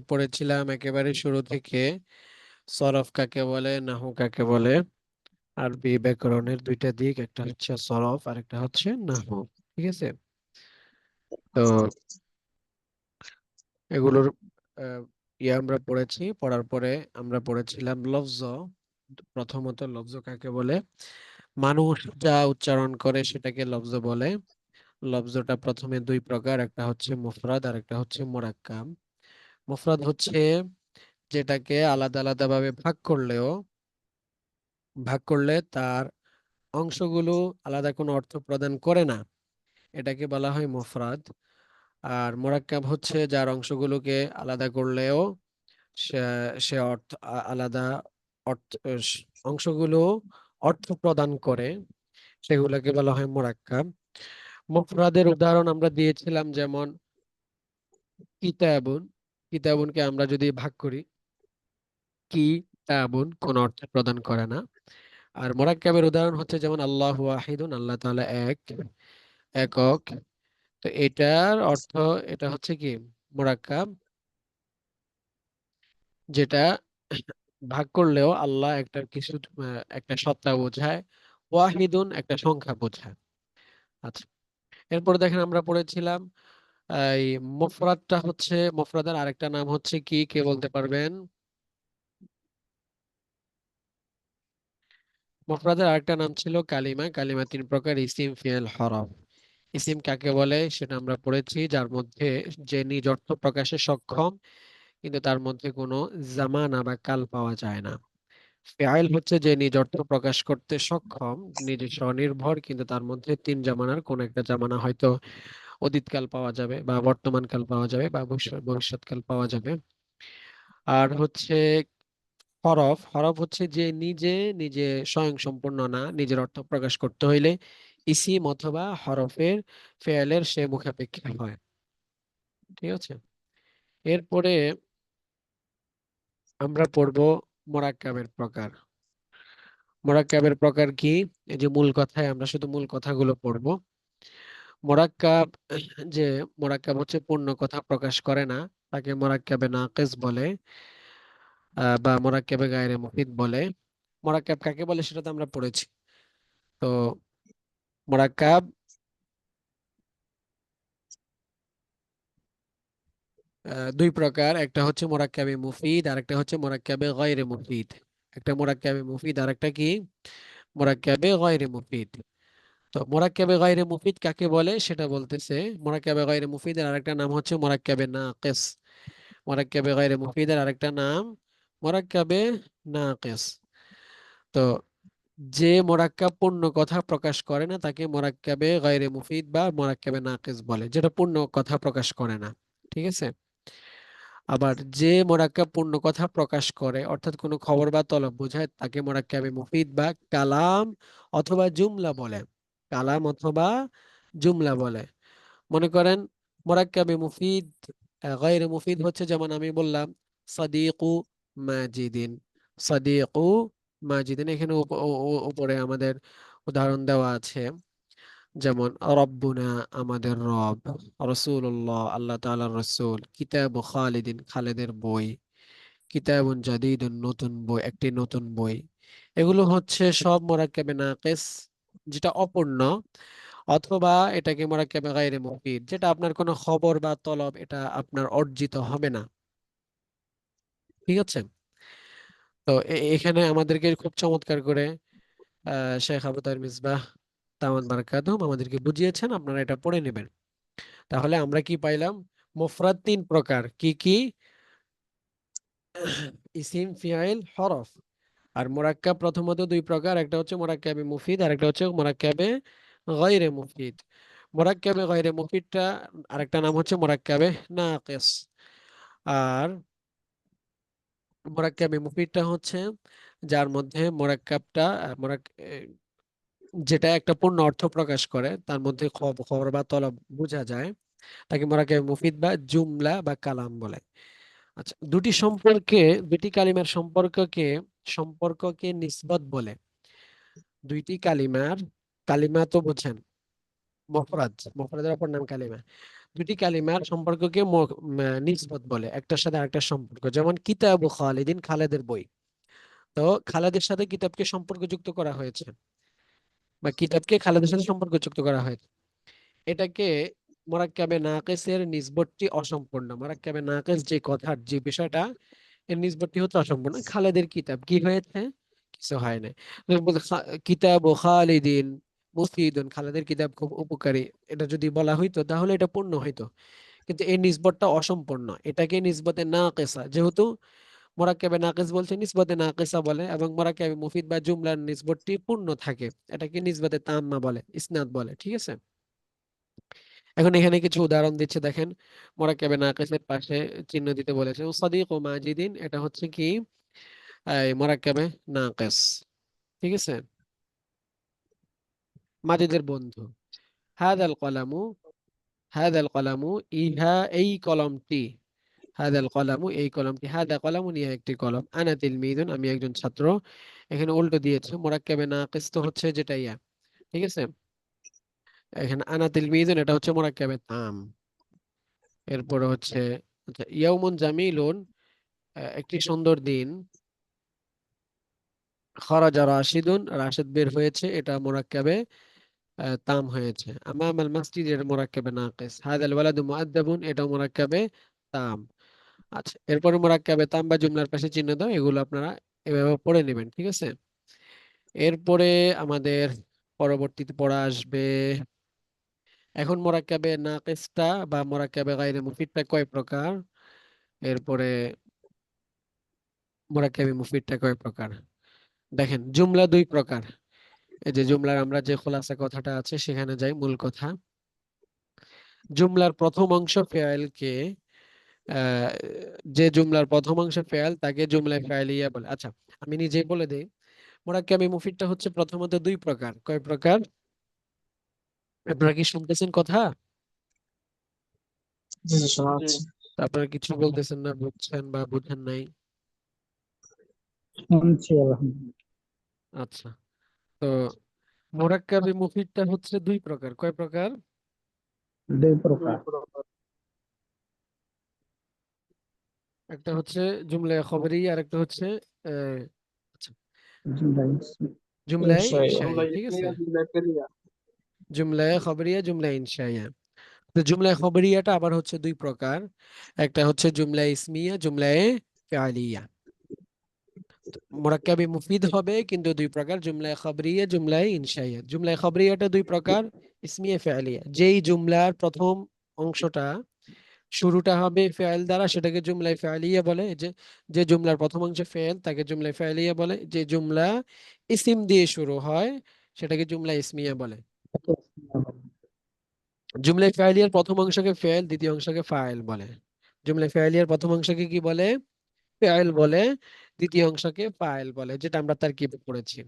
পড়েছিলাম একেবারে শুরু থেকে সরফ কাকে বলে, নাহু কাকে বলে। আরবি ব্যাকরণের দুইটা দিক, একটা হচ্ছে সরফ আর একটা হচ্ছে নাহু। ঠিক আছে। তো এগুলোর আহ, আমরা পড়েছি। পড়ার পরে আমরা পড়েছিলাম লফজ। প্রথমত লফজ কাকে বলে? মানুষ যা উচ্চারণ করে সেটাকে লফজ বলে। লফজটা প্রথমে দুই প্রকার, একটা হচ্ছে মুফরাদ আর একটা হচ্ছে মুরাক্কাব। মুফরাদ হচ্ছে যেটাকে আলাদা আলাদা ভাবে ভাগ করলে তার অংশগুলো আলাদা কোনো অর্থ প্রদান করে না, এটাকে বলা হয় মুফরাদ। আর মুরাক্কাব হচ্ছে যার অংশগুলোকে আলাদা করলেও সে সে অর্থ আলাদা অর্থ অংশগুলো অর্থ প্রদান করে, সেগুলোকে বলা হয় মুরাক্কাব। মুফরাদের উদাহরণ আমরা দিয়েছিলাম, যেমন কিতাবুন। কিতাবুনকে আমরা যদি ভাগ করি, কি তাবুন কোন অর্থ প্রদান করে না। আর মুরাক্কাবের উদাহরণ হচ্ছে যেমন আল্লাহু ওয়াহিদুন, আল্লাহ তাআলা একক। তো এটার অর্থ, এটা হচ্ছে কি মুরাক্কাব, যেটা ভাগ করলেও আল্লাহ একটা কিছু একটা সত্তা বোঝায়, ওয়াহিদুন একটা সংখ্যা বোঝায়। আচ্ছা, এরপরে দেখেন আমরা পড়েছিলাম এই মুফরাদটা হচ্ছে, মুফরাদের আরেকটা নাম হচ্ছে কি, কে বলতে পারবেন? মুফরাদের আরেকটা নাম ছিল কালিমা। কালিমা তিন প্রকার: ইসিম, ফি'ল, হরফ। ইসিম কাকে বলে সেটা আমরা পড়েছি, যার মধ্যে যে নিজ অর্থ প্রকাশে সক্ষম কিন্তু তার মধ্যে কোনো জামানা বা কাল পাওয়া যায় না। ফেআইল হচ্ছে যে নিজ অর্থ প্রকাশ করতে সক্ষম, নিজে স্বনির্ভর, কিন্তু তার মধ্যে তিন জামানার কোন একটা জামানা হয়তো অতীতকাল পাওয়া যাবে বা বর্তমানকাল পাওয়া যাবে বা ভবিষ্যৎকাল পাওয়া যাবে। আর হচ্ছে হরফ। হরফ হচ্ছে যে নিজে নিজে স্বয়ংসম্পূর্ণ না, নিজের অর্থ প্রকাশ করতে হইলে ইসিম অথবা হরফের ফেয়ালের সে মুখাপেক্ষী হয়। ঠিক আছে। এরপরে আমরা পড়ব মোরাক্কাবের প্রকার। মোরাক্কাবের প্রকার কি? এই যে মূল কথায় আমরা শুধু মূল কথাগুলো পড়বো। মোরাক্কাব, যে মোরাক্কাব হচ্ছে পূর্ণ কথা প্রকাশ করে না, তাকে মোরাক্কাবে নাকিস বলে, বা মোরাক্কাবে গায়রে মুফিদ বলে। মোরাক্কাব কাকে বলে সেটা তো আমরা পড়েছি। তো মোরাক্কাব দুই প্রকার, একটা হচ্ছে মোরাক্কাবে মুফিদ আর একটা হচ্ছে মোরাক্কাবে গায়রে মুফিদ। একটা মোরাক্কাবে মুফিদ আর একটা কি মোরাক্কাবে গায়রে মুফিদ। তো মোরাক্কাবে গায়রে মুফিদ কাকে বলে সেটা বলতেছে। মোরাক্কাবে গায়রে মুফিদের আরেকটা নাম হচ্ছে মোরাক্কাবে নাকিস। মোরাক্কাবে গায়রে মুফিদের আরেকটা নাম মোরাক্কাবে নাকিস। তো যে মোরাক্কাব পূর্ণ কথা প্রকাশ করে না তাকে মোরাক্কাবে গায়রে মুফিদ বা মোরাক্কাবে নাকিস বলে, যেটা পূর্ণ কথা প্রকাশ করে না। ঠিক আছে। আবার যে মোরাক্কাব পূর্ণ কথা প্রকাশ করে, অর্থাৎ কোনো খবর বা তলব বোঝায়, তাকে মোরাক্কাবে মুফিদ বা কালাম অথবা জুমলা বলে। কালাম অথবা জুমলা বলে। মনে করেন মোরাক্কাবে মুফিদ, গায়রে মুফিদ হচ্ছে যেমন আমি বললাম সাদিকু মাজিদিন। সাদিকু মাজিদিন, এখানে উপরে আমাদের উদাহরণ দেওয়া আছে, যেমন রব্বুনা আমাদের রব, রসুল্লাহ আল্লাহ তাআলার রসুল, কিতাব খালিদিন খালেদের বই, কিতাবুন জাদিদুন নতুন বই, একটি নতুন বই। এগুলো হচ্ছে সব মোরাক্কাবে নাকিস, যেটা অপূর্ণ। অথবা এটাকে মোরাক্কাবে গায়রে মুফিদ, যেটা আপনার কোনো খবর বা তলব এটা আপনার অর্জিত হবে না। ঠিক আছে। তো এখানে আমাদেরকে খুব চমৎকার করে শেখ আবু তাহের মিসবাহ দামাত বারাকাতুহু আমাদেরকে বুঝিয়েছেন, আপনারা এটা পড়ে নেবেন। তাহলে আমরা কি পাইলাম? মুফরাদ তিন প্রকার, কি কি? ইসিম, ফিআইল, হরফ। আর মোরাক্কাব প্রথমত দুই প্রকার, একটা হচ্ছে মোরাক্কাবে মুফিদ আর একটা হচ্ছে মোরাক্কাবে গায়রে মুফিদ। মোরাক্কাবে গায়রে মুফিদটা আরেকটা নাম হচ্ছে মোরাক্কাবে নাকিস। আর মোরাক্কাবে মুফিদটা হচ্ছে যার মধ্যে মোরাক্কাবটা যেটা একটা পূর্ণ অর্থ প্রকাশ করে, তার মধ্যে খবর বা তলব বোঝা যায়, তাকে মোরাক্কাবে মুফিদ বা জুমলা বা কালাম বলে। আচ্ছা, দুটি কালিমার সম্পর্ককে নিসবত বলে। দুইটি কালিমা তো বোঝেন, মুফরাদের অপর নাম কালিমা। দুটি কালিমার সম্পর্ককে নিসবত বলে, একটার সাথে আরেকটার সম্পর্ক। যেমন কিতাবু খালিদিন, খালেদের বই। তো খালেদের সাথে কিতাবকে সম্পর্কযুক্ত করা হয়েছে, বা কিতাবকে খালেদের সাথে সম্পর্কযুক্ত করা হয়েছে। এটাকে মোরাক্কাবে নাকিসের নিসবতটি অসম্পূর্ণ। মোরাক্কাবে নাকিস যে কথার যে বিষয়টা, এর নিসবতটি হচ্ছে অসম্পূর্ণ। খালেদের কিতাব কি হয়েছে? কিছু হয় না। কিতাব ও খালিদিন মুফিদুন, খালেদের কিতাব খুব উপকারী, এটা যদি বলা হইতো তাহলে এটা পূর্ণ হইতো। কিন্তু এই নিসবতটা অসম্পূর্ণ, এটাকে নিসবতে নাকিসা, যেহেতু মোরাক্কাবে নাকিস বলছে নিসবতে নাকিসা বলে, এবং মোরাক্কাবে মুফিদ বা জুমলার নিসবতটি পূর্ণ থাকে, এটাকে নিসবতে তাম্মা বলে, ইসনাদ বলে। ঠিক আছে, এখন এখানে কিছু উদাহরণ দিচ্ছে, দেখেন। মোরাক্কাবে নাকিসের পাশে চিহ্ন দিতে বলেছে, সাদিক ও মাজিদিন, এটা হচ্ছে কি এই মোরাক্কাবে নাকিস। ঠিক আছে, মাজিদের বন্ধু। হাদাল কলামু, হাদাল কলামু, ইহা এই কলমটি, হাদাল কলামু এই কলমটি, হাদা কলামু নিয়ে একটি কলম, আনা তিলমিদুন আমি একজন ছাত্র। এখানে উল্টো দিয়েছে, মোরাক্কাবে নাকিস তো হচ্ছে যেটা ইয়া। ঠিক আছে, এখানে আনা তিলমিদুন এটা হচ্ছে মোরাক্কাবে তাম। এরপরে হচ্ছে আচ্ছা, ইয়াউমুন জামিলুন একটি সুন্দর দিন। খরাজা রাশিদুন রাশিদ বের হয়েছে, এটা মোরাক্কাবে তাম হয়েছে। আমামাল মসজিদ এটা মোরাক্কাবে নাকিস। হাদাল ওয়ালাদু মুআদ্দাবুন এটা মোরাক্কাবে তাম। আচ্ছা, এরপরে মোরাক্কাবে তাম বা জুমলার পাশে চিহ্ন দাও, এগুলো আপনারা এভাবে পড়ে নেবেন। ঠিক আছে, এরপরে আমাদের পরবর্তীতে পড়া আসবে। এখন মোরাক্কাবে নাকিসটা বা মোরাক্কাবে গায়রে মুফিদটা কয় প্রকার, এরপরে মোরাক্কাবে মুফিদটা কয় প্রকার। দেখেন, জুমলা দুই প্রকার। এই যে জুমলার আমরা যে খোলাসা কথাটা আছে সেখানে যাই, মূল কথা। জুমলার প্রথম অংশ ফেয়েলকে আহ, যে জুমলার প্রথম অংশ ফেয়েল তাকে জুমলায় ফেয়েলিয়া বলে। আচ্ছা, আমি নিজেই বলে দেই, মোরাক্কাবি মুফিদটা হচ্ছে প্রথমত দুই প্রকার। কয় প্রকার? আপনারা কি শুনতেছেন কথা? জি জি, শোনা যাচ্ছে। তা আপনারা কিছু বলতেছেন না, বুঝছেন বা বুঝেন নাই? শুনছি আলহামদুলিল্লাহ। আচ্ছা, তো মোরাক্কাবি মুফিদটা হচ্ছে দুই প্রকার। কয় প্রকার? দুই প্রকার। একটা হচ্ছে জুমলায় খবরি, আর একটা হচ্ছে আহ, আচ্ছা, জুমলায় ইনশাআল্লাহ। ইনশাই। ঠিক আছে, জুমলায় খবরিয়া, জুমলায় ইনশাইয়া। তো জুমলায় খবরিয়াটা আবার হচ্ছে দুই প্রকার, একটা হচ্ছে জুমলায় ইসমিয়া, জুমলায় ফিআলিয়া। মুরাক্কাবি মুফিদ হবে কিন্তু দুই প্রকার, জুমলায় খবরিয়া, জুমলায় ইনশাইয়া। জুমলায় খবরিয়াটা দুই প্রকার, ইসমিয়া ফিআলিয়া। যেই জুমলার প্রথম অংশটা শুরুটা হবে ফেল দ্বারা সেটাকে জুমলায় ফেলিয়া বলে। যে যে জুমলার প্রথম অংশ ফেল তাকে জুমলায় ফেলিয়া বলে। যে জুমলা ইসিম দিয়ে শুরু হয় সেটাকে জুমলা ইসমিয়া বলে। জুমলায় ফেলিয়ার প্রথম অংশকে ফেল, দ্বিতীয় অংশকে ফাইল বলে। জুমলায় ফেলিয়ার প্রথম অংশকে কি বলে? ফাইল বলে। দ্বিতীয় অংশকে ফাইল বলে, যেটা আমরা তারকিবে পড়েছি।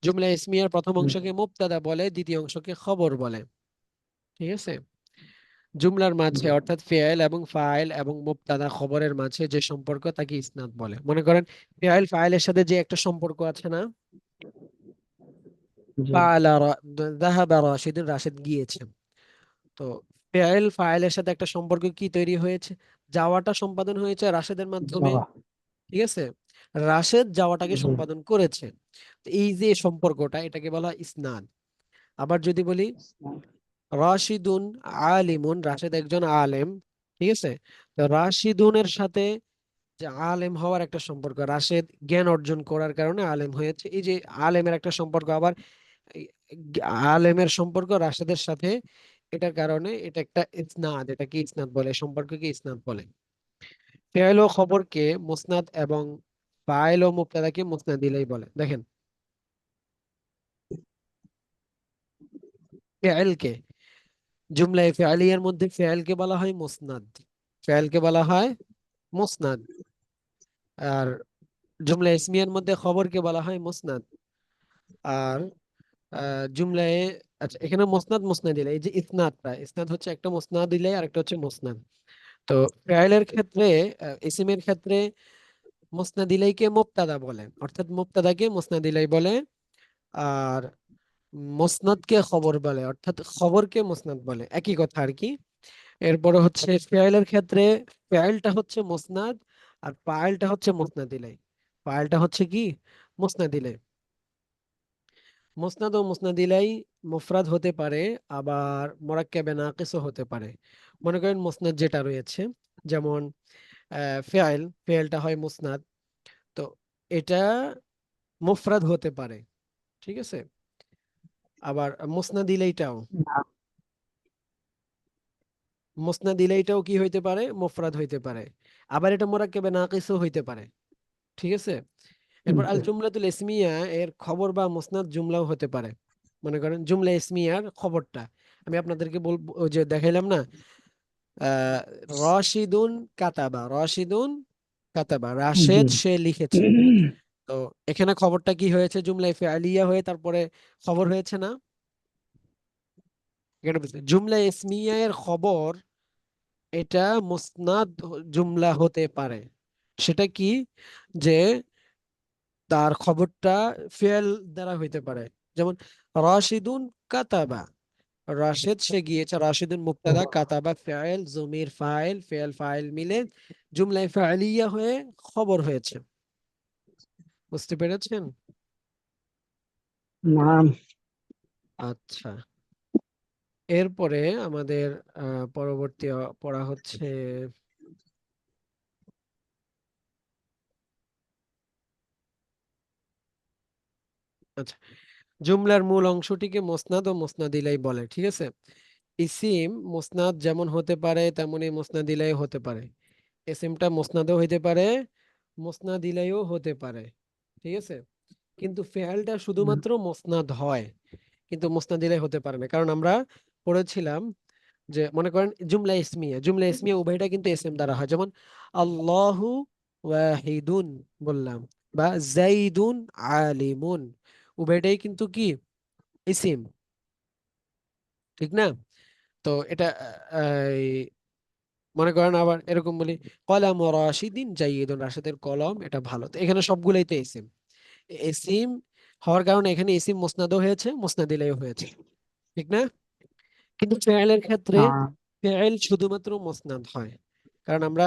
জুমলা ইসমিয়ার প্রথম অংশকে মুবতাদা বলে, দ্বিতীয় অংশকে খবর বলে। ঠিক আছে, জুমলার মাঝে অর্থাৎ ফেল এবং ফাইল এবং মুবতাদা খবরের মাঝে যে সম্পর্ক তাকে ইসনাদ বলে। মনে করেন ফেল ফাইলের সাথে যে একটা সম্পর্ক আছে না, জি। ফাআলা যাহাবা রাশিদুন রাশিদ গিয়েছে। তো ফেল ফাইলের সাথে একটা সম্পর্ক কি তৈরি হয়েছে? যাওয়াটা সম্পাদন হয়েছে রাশেদের মাধ্যমে। যাওয়া। ঠিক আছে, রাশেদ যাওয়াটাকে জি। সম্পাদন করেছে। তো এই যে সম্পর্কটা, এটাকে বলা হয় ইসনাদ। আবার যদি বলি রাশিদুন আলিমুন, রাশেদ একজন আলেম। ঠিক আছে, তো রাশিদুনের সাথে যে আলেম হওয়ার একটা সম্পর্ক, রাশেদ জ্ঞান অর্জন করার কারণে আলেম হয়েছে, এই যে আলেমের একটা সম্পর্ক। আবার এই আলেমের সম্পর্ক রাশেদের সাথে, এটার কারণে এটা একটা ইসনাদ। এটা কি ইসনাদ বলে, সম্পর্ককে ইসনাদ বলে। ফেল ও খবরকে মুসনাদ এবং ফাইল ও মুবতাদাকে মুসনাদ দিলেই বলে। দেখেন, ফেলকে জুমলায়ে ফিআলিয়ার মধ্যে ফেলকে বলা হয় মুসনাদ, ফেলকে বলা হয় মুসনাদ। আর জুমলা ইসমিয়ার মধ্যে খবরকে বলা হয় মুসনাদ। আর জুমলায়, আচ্ছা, এখানে মুসনাদ মুসনাদ দিলে, এই যে ইসনাদটা, ইসনাদ হচ্ছে একটা, মুসনাদ দিলে আর একটা হচ্ছে মুসনাদ। তো ফাইলের ক্ষেত্রে, ইসিমের ক্ষেত্রে মুসনাদ ইলাইকে মুবতাদা বলে, অর্থাৎ মুবতাদাকে মুসনাদ ইলাই বলে। আর মুসনাদকে খবর বলে, অর্থাৎ খবরকে মুসনাদ বলে, একই কথা আর কি। এরপরে হচ্ছে ফেয়াইলের ক্ষেত্রে ফেয়াইলটা হচ্ছে মুসনাদ আর ফাইলটা হচ্ছে মুসনাদ ইলাই। ফাইলটা হচ্ছে কি? মুসনাদ ইলাই। মুসনাদ ও মুসনাদ ইলাই মুফরাদ হতে পারে, আবার মুরাক্কাবে নাকিসও হতে পারে। মনে করেন মুসনাদ যেটা রয়েছে, যেমন ফেয়াইলটা হয় মুসনাদ, তো এটা মুফরাদ হতে পারে, ঠিক আছে। আবার মুসনাদ ইলাইটাও, না, মুসনাদ ইলাইটাও কি হইতে পারে? মুফরাদ হইতে পারে। আবার এটা মুরাক্কাবে নাকিসও হইতে পারে, ঠিক আছে। এরপর আল জি। জুমলাতুল ইসমিয়া এর খবর বা মুসনাদ জুমলাও হতে পারে। মনে করেন জুমলা ইসমিয়ার খবরটা আমি আপনাদেরকে বলবো, ওই যে দেখাইলাম না, আহ রশিদুন কাতাবা, রশিদুন কাতাবা, জি। রাশেদ সে লিখেছে। তো এখানে খবরটা কি হয়েছে? জুমলা ফিআলিয়া হয়ে তারপরে খবর হয়েছে না? এখানে বুঝতে জুমলা ইসমিয়া এর খবর এটা মুসনাদ জুমলা হতে পারে। সেটা কি? যে তার খবরটা ফেল দ্বারা হইতে পারে। যেমন রাশিদুন কাতাবা, রাশেদ সে গিয়েছে। রাশিদুন মুবতাদা, কাতাবা ফাইল, জমির ফাইল, ফেল ফাইল মিলে জুমলায় ফাইলিয়া হয়ে খবর হয়েছে। বুঝতে পেরেছেন? নাম। আচ্ছা, এরপরে আমাদের পরবর্তী পড়া হচ্ছে, আচ্ছা, জুমলার মূল অংশটিকে মুসনাদ ও মুসনাদ ইলাই বলে, ঠিক আছে। ইসিম মুসনাদ যেমন হতে পারে তেমনি মুসনাদ ইলাই হতে পারে। ইসিমটা মুসনাদও হইতে পারে, মুসনাদ ইলাইও হতে পারে, ঠিক আছে। কিন্তু ফেলটা শুধুমাত্র মুসনাদ হয়, কিন্তু মুসনাদ ইলাই হতে পারে না। কারণ আমরা পড়েছিলাম যে, মনে করেন জুমলা ইসমিয়া, জুমলা ইসমিয়া উভয়টা কিন্তু এসএম দ্বারা হয়। যেমন আল্লাহু ওয়াহিদুন বললাম, বা জাইদুন আলিমুন, উভয়টাই কিন্তু কি? ইসিম, ঠিক না? তো এটা এই, মনে করেন আবার এরকম বলি কলাম রাশিদিন জাইদুন, রাশেদের কলম এটা ভালো। তো এখানে সবগুলাই তো ইসিম। ইসিম হওয়ার কারণে এখানে ইসিম মুসনাদও হয়েছে, মুসনাদিলাও হয়েছে, ঠিক না? কিন্তু ফেয়েলের ক্ষেত্রে হ্যাঁ। ফেয়েল শুধুমাত্র মুসনাদ হয়। কারণ আমরা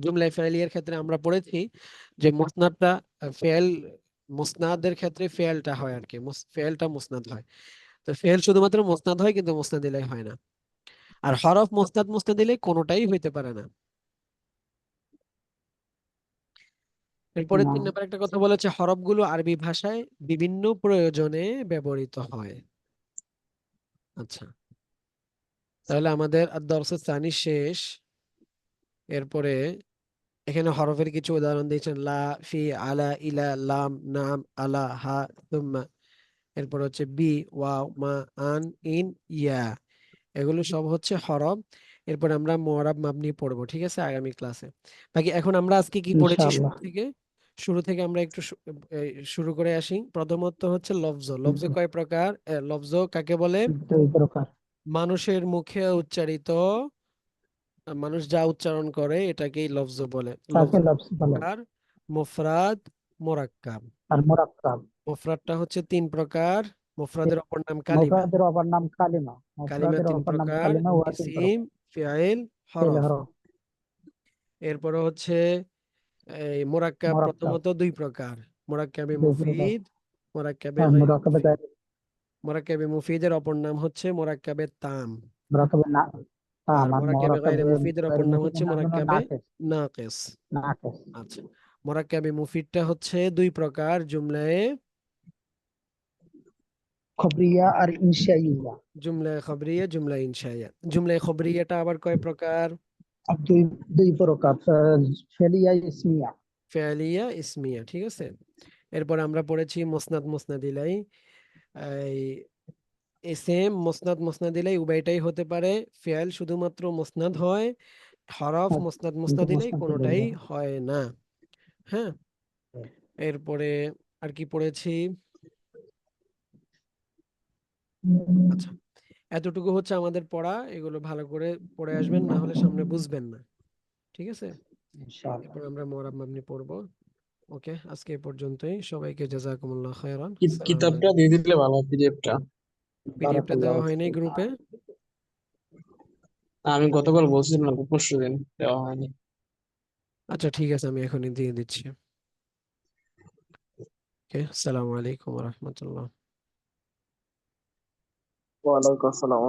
জুমলা ফেয়েলিয়ার ক্ষেত্রে আমরা পড়েছি যে মুসনাদটা ফেয়েল, মুসনাদের ক্ষেত্রে ফেয়েলটা হয় আর কি, ফেয়েলটা মুসনাদ হয়। তো ফেয়েল শুধুমাত্র মুসনাদ হয়, কিন্তু মুসনাদিলাই হয় না। আর হরফ মুসনাদ মুসনাদিলাই কোনোটাই হইতে পারে না। এরপরে না। 3 নম্বর একটা কথা বলেছে, হরফগুলো আরবি ভাষায় বিভিন্ন প্রয়োজনে ব্যবহৃত হয়। আচ্ছা, তাহলে আমাদের ad-দরস আস-সানি শেষ। এরপরে এখানে হরফের কিছু উদাহরণ দিয়েছেন, লা, ফি, আলা, ইলা, লাম, নাম, আলা, হা, তুম্মা। এরপর হচ্ছে বি, ওয়াও, মা, আন, ইন, ইয়া, এগুলো সব হচ্ছে হরফ। এরপর আমরা মুআরাব মাবনি পড়বো, ঠিক আছে, আগামী ক্লাসে। বাকি এখন আমরা আজকে কি পড়েছি শুরু ইনশাআল্লাহ। থেকে? শুরু থেকে আমরা একটু শুরু করে আসি। প্রথমত হচ্ছে লফজ। লফজ কয় প্রকার? লফজ কাকে বলে? দুই প্রকার। মানুষের মুখে উচ্চারিত, মানুষ যা উচ্চারণ করে এটাকেই লফজ বলে। তাকে লফজ লফজ বলে। প্রকার, মুফরাদ, মুরাক্কাব। আর মুরাক্কাব। মুফরাদটা হচ্ছে 3 প্রকার, মুফরাদের অপর নাম কালিমা। মুফরাদের অপর নাম কালিমা। কালিমা মুফরাদের তিন অপর নাম প্রকার কালিমা, উহা তিন ইসিম, প্রকার। ফিআইল, ফেল হরফ। হরফ। এরপরে হচ্ছে এই মুরাক্কাব মুরাক্কাব। প্রথমত 2 প্রকার, মুরাক্কাবে দুই প্রকার। মুফিদ, মুরাক্কাবে আর গায়র মুরাক্কাবে মুফিদ। মুরাক্কাবে মুফিদের অপর নাম হচ্ছে মুরাক্কাবে তাম। মুরাক্কাবে না। আর তামাম মুরাক্কাবে গায়রে মুরাক্কাবে মুফিদের অপর নাম হচ্ছে মুফিদের নাম হলো মুরাক্কাবে নাকিস। নাকিস। নাকিস। আচ্ছা, মুরাক্কাবে মুফিদটা হচ্ছে 2 প্রকার, জুমলায়ে, খবরিয়া আর ইনশাইয়া। জুমলায়ে খবরিয়া, জুমলা ইনশাইয়া। জুমলায়ে খবরিয়াটা আবার কয় প্রকার? আর দুই দুই প্রকার। ফেলিয়া ইসমিয়া। ফেলিয়া, ইসমিয়া, ঠিক আছে। এরপর আমরা পড়েছি মুসনাদ মুসনাদিলাই। এই এসএম মুসনাদ মুসনাদিলাই উভয়টাই হতে পারে। ফেল শুধুমাত্র মুসনাদ হয়, হরফ আর মুসনাদ কিন্তু মুসনাদিলাই মুসনাদ কোনোটাই হয় না। হ্যাঁ, দিলে। এরপরে আর কি পড়েছি? আচ্ছা, এতটুকু হচ্ছে আমাদের পড়া। এগুলো ভালো করে পড়ে আসবেন, না হলে সামনে বুঝবেন না, ঠিক আছে। ইনশাআল্লাহ। এরপর আমরা মুআরাব মাবনি পড়বো। ওকে, আজকে এ পর্যন্তই। সবাইকে জাযাকুমুল্লাহ খাইরান। আসসালামু কিতাবটা আলাইকুম। দিয়ে দিলে ভালো, পিডিএফটা। পিডিএফটা বারাকাল্লাহু দেওয়া হয়নি ফিক। গ্রুপে। আমি গতকাল বলছিলাম না, পরশু দিন দেওয়া হয়নি। আচ্ছা ঠিক আছে, আমি এখনই দিয়ে দিচ্ছি। ওকে, আসসালামু আলাইকুম রহমতুল্লাহ। ওয়ালাইকুম আসসালাম।